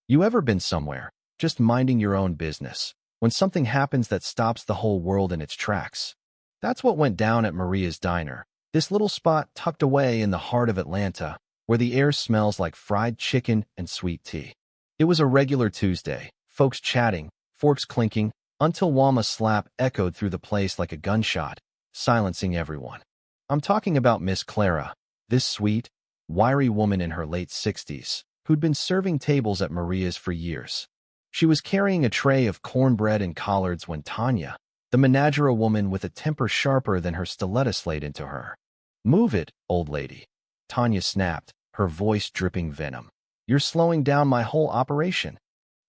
You ever been somewhere, just minding your own business, when something happens that stops the whole world in its tracks? That's what went down at Maria's Diner, this little spot tucked away in the heart of Atlanta, where the air smells like fried chicken and sweet tea. It was a regular Tuesday, folks chatting, forks clinking, until Wama's slap echoed through the place like a gunshot, silencing everyone. I'm talking about Miss Clara, this sweet, wiry woman in her late 60s, who'd been serving tables at Maria's for years. She was carrying a tray of cornbread and collards when Tanya, the menagerie woman with a temper sharper than her stiletto slayed into her. "Move it, old lady," Tanya snapped, her voice dripping venom. "You're slowing down my whole operation."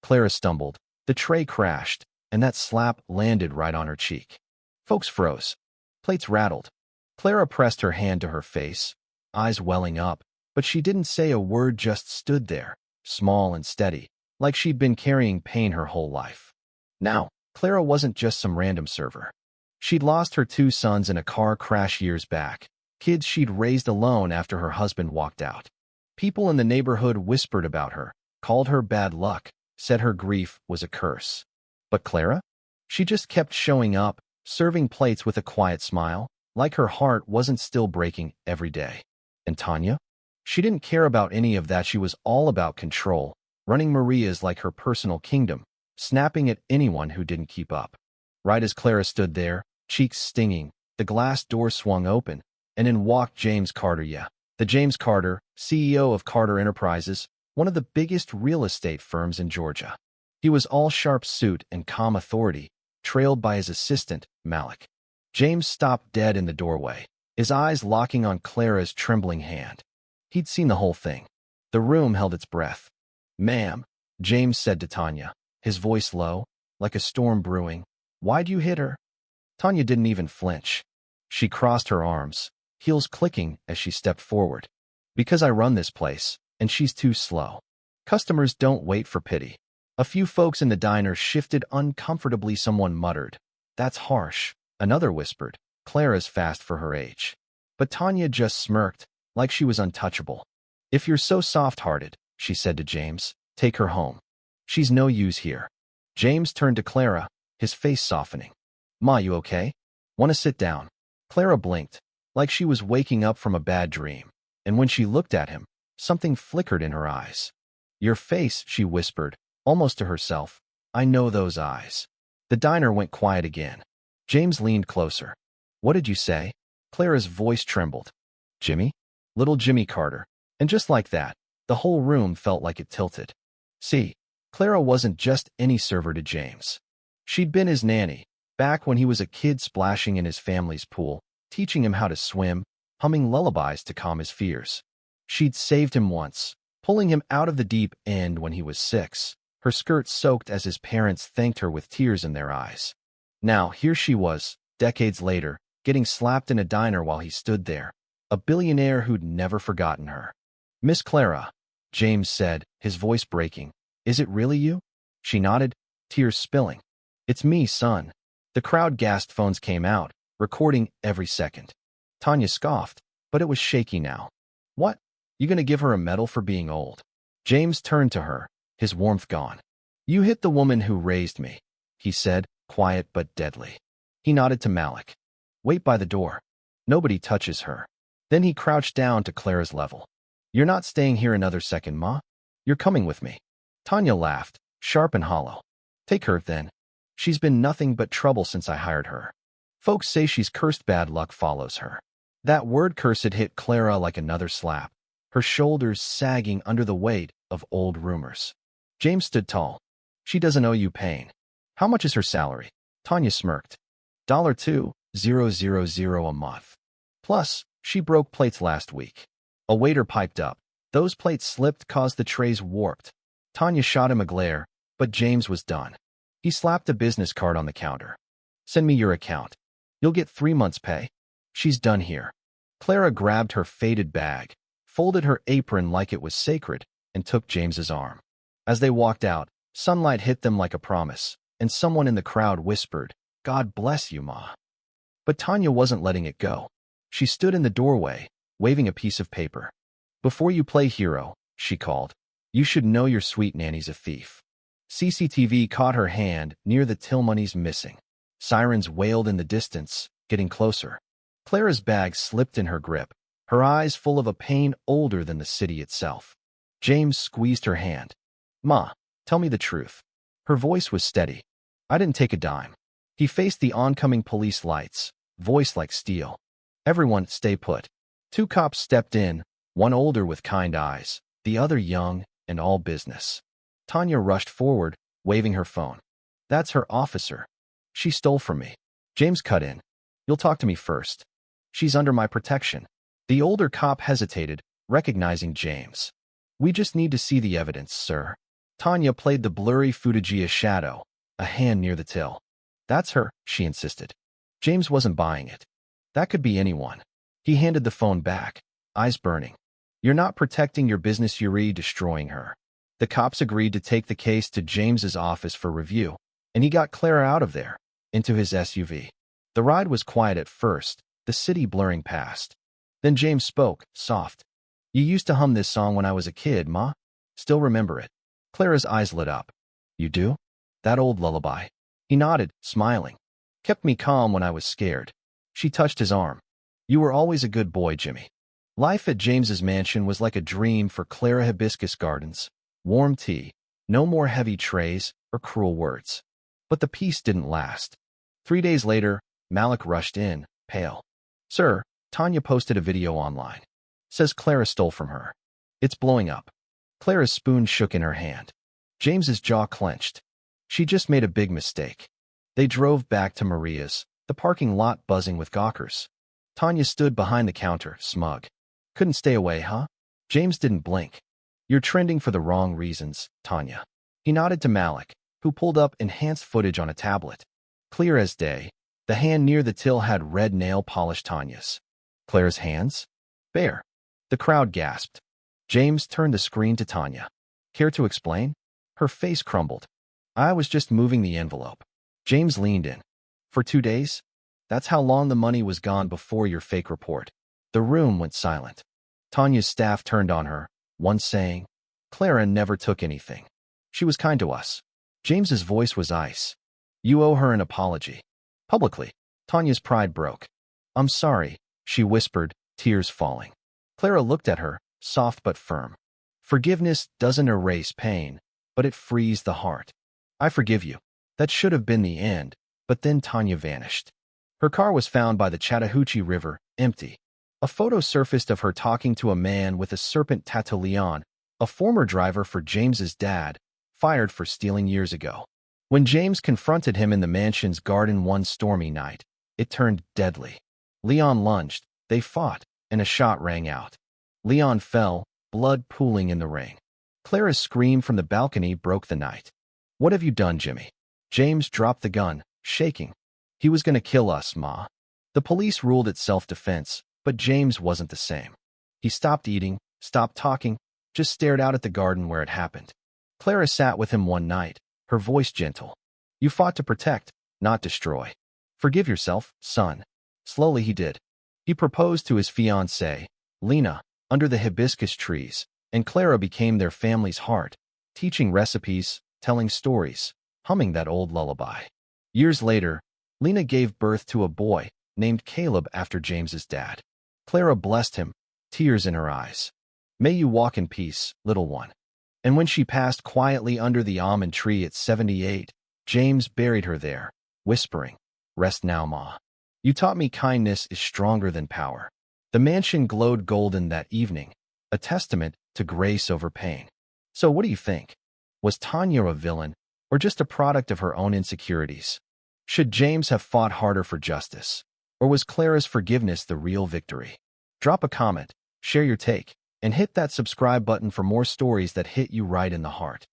Clara stumbled, the tray crashed, and that slap landed right on her cheek. Folks froze. Plates rattled. Clara pressed her hand to her face, eyes welling up, but she didn't say a word, just stood there, small and steady, like she'd been carrying pain her whole life. Now, Clara wasn't just some random server. She'd lost her 2 sons in a car crash years back, kids she'd raised alone after her husband walked out. People in the neighborhood whispered about her, called her bad luck, said her grief was a curse. But Clara? She just kept showing up, serving plates with a quiet smile, like her heart wasn't still breaking every day. And Tanya? She didn't care about any of that. She was all about control, running Maria's like her personal kingdom, snapping at anyone who didn't keep up. Right as Clara stood there, cheeks stinging, the glass door swung open, and in walked James Carter. The James Carter, CEO of Carter Enterprises, one of the biggest real estate firms in Georgia. He was all sharp suit and calm authority, trailed by his assistant, Malik. James stopped dead in the doorway, his eyes locking on Clara's trembling hand. He'd seen the whole thing. The room held its breath. "Ma'am," James said to Tanya, his voice low, like a storm brewing, "why'd you hit her?" Tanya didn't even flinch. She crossed her arms, heels clicking as she stepped forward. "Because I run this place, and she's too slow. Customers don't wait for pity." A few folks in the diner shifted uncomfortably. Someone muttered, "That's harsh." Another whispered, "Clara's fast for her age." But Tanya just smirked, like she was untouchable. "If you're so soft-hearted," she said to James, "take her home. She's no use here." James turned to Clara, his face softening. "Ma, you okay? Want to sit down?" Clara blinked, like she was waking up from a bad dream, and when she looked at him, something flickered in her eyes. "Your face," she whispered, almost to herself. "I know those eyes." The diner went quiet again. James leaned closer. "What did you say?" Clara's voice trembled. "Jimmy? Little Jimmy Carter." And just like that, the whole room felt like it tilted. See, Clara wasn't just any server to James. She'd been his nanny, back when he was a kid splashing in his family's pool, teaching him how to swim, humming lullabies to calm his fears. She'd saved him once, pulling him out of the deep end when he was 6, her skirt soaked as his parents thanked her with tears in their eyes. Now, here she was, decades later, getting slapped in a diner while he stood there, a billionaire who'd never forgotten her. "Miss Clara," James said, his voice breaking. "Is it really you?" She nodded, tears spilling. "It's me, son." The crowd gasped. Phones came out, recording every second. Tanya scoffed, but it was shaky now. "What? You gonna give her a medal for being old?" James turned to her, his warmth gone. "You hit the woman who raised me," he said, quiet but deadly. He nodded to Malik. "Wait by the door. Nobody touches her." Then he crouched down to Clara's level. "You're not staying here another second, Ma. You're coming with me." Tanya laughed, sharp and hollow. "Take her, then. She's been nothing but trouble since I hired her. Folks say she's cursed. Bad luck follows her." That word curse had hit Clara like another slap, her shoulders sagging under the weight of old rumors. James stood tall. "She doesn't owe you pain." "How much is her salary?" Tanya smirked. $2,000 a month. Plus, she broke plates last week. A waiter piped up. Those plates slipped, caused the trays warped. Tanya shot him a glare, but James was done. He slapped a business card on the counter. "Send me your account. You'll get 3 months' pay." "She's done here." Clara grabbed her faded bag, folded her apron like it was sacred, and took James's arm. As they walked out, sunlight hit them like a promise, and someone in the crowd whispered, "God bless you, Ma." But Tanya wasn't letting it go. She stood in the doorway, waving a piece of paper. "Before you play hero," she called, You should know your sweet nanny's a thief. CCTV caught her hand near the till money's missing. Sirens wailed in the distance, getting closer. Clara's bag slipped in her grip, her eyes full of a pain older than the city itself. James squeezed her hand. Ma, tell me the truth. Her voice was steady. I didn't take a dime. He faced the oncoming police lights, voice like steel. Everyone, stay put. Two cops stepped in, one older with kind eyes, the other young and all business. Tanya rushed forward, waving her phone. That's her officer. She stole from me. James cut in. You'll talk to me first. She's under my protection. The older cop hesitated, recognizing James. We just need to see the evidence, sir. Tanya played the blurry Fujiya shadow, a hand near the till. That's her, she insisted. James wasn't buying it. That could be anyone. He handed the phone back, eyes burning. You're not protecting your business, you're destroying her. The cops agreed to take the case to James's office for review, and he got Clara out of there, into his SUV. The ride was quiet at first, the city blurring past. Then James spoke, soft. You used to hum this song when I was a kid, Ma. Still remember it. Clara's eyes lit up. You do? That old lullaby. He nodded, smiling. Kept me calm when I was scared. She touched his arm. You were always a good boy, Jimmy. Life at James's mansion was like a dream for Clara. Hibiscus gardens, warm tea, no more heavy trays or cruel words. But the peace didn't last. 3 days later, Malik rushed in, pale. Sir, Tanya posted a video online. Says Clara stole from her. It's blowing up. Clara's spoon shook in her hand. James's jaw clenched. She just made a big mistake. They drove back to Maria's, the parking lot buzzing with gawkers. Tanya stood behind the counter, smug. Couldn't stay away, huh? James didn't blink. You're trending for the wrong reasons, Tanya. He nodded to Malik, who pulled up enhanced footage on a tablet. Clear as day, the hand near the till had red nail polish. Tanya's. Clara's hands? Bare. The crowd gasped. James turned the screen to Tanya. Care to explain? Her face crumbled. I was just moving the envelope. James leaned in. For 2 days? That's how long the money was gone before your fake report. The room went silent. Tanya's staff turned on her, one saying, Clara never took anything. She was kind to us. James's voice was ice. You owe her an apology. Publicly. Tanya's pride broke. I'm sorry, she whispered, tears falling. Clara looked at her, soft but firm. Forgiveness doesn't erase pain, but it frees the heart. I forgive you. That should have been the end, but then Tanya vanished. Her car was found by the Chattahoochee River, empty. A photo surfaced of her talking to a man with a serpent tattoo. Leon, a former driver for James's dad, fired for stealing years ago. When James confronted him in the mansion's garden one stormy night, it turned deadly. Leon lunged, they fought, and a shot rang out. Leon fell, blood pooling in the ring. Clara's scream from the balcony broke the night. What have you done, Jimmy? James dropped the gun, shaking. He was going to kill us, Ma. The police ruled it self-defense, but James wasn't the same. He stopped eating, stopped talking, just stared out at the garden where it happened. Clara sat with him one night, her voice gentle. You fought to protect, not destroy. Forgive yourself, son. Slowly he did. He proposed to his fiancée, Lena, under the hibiscus trees, and Clara became their family's heart, teaching recipes, telling stories, humming that old lullaby. Years later, Lena gave birth to a boy, named Caleb after James's dad. Clara blessed him, tears in her eyes. May you walk in peace, little one. And when she passed quietly under the almond tree at 78, James buried her there, whispering, Rest now, Ma. You taught me kindness is stronger than power. The mansion glowed golden that evening, a testament to grace over pain. So what do you think? Was Tanya a villain, or just a product of her own insecurities? Should James have fought harder for justice? Or was Clara's forgiveness the real victory? Drop a comment, share your take, and hit that subscribe button for more stories that hit you right in the heart.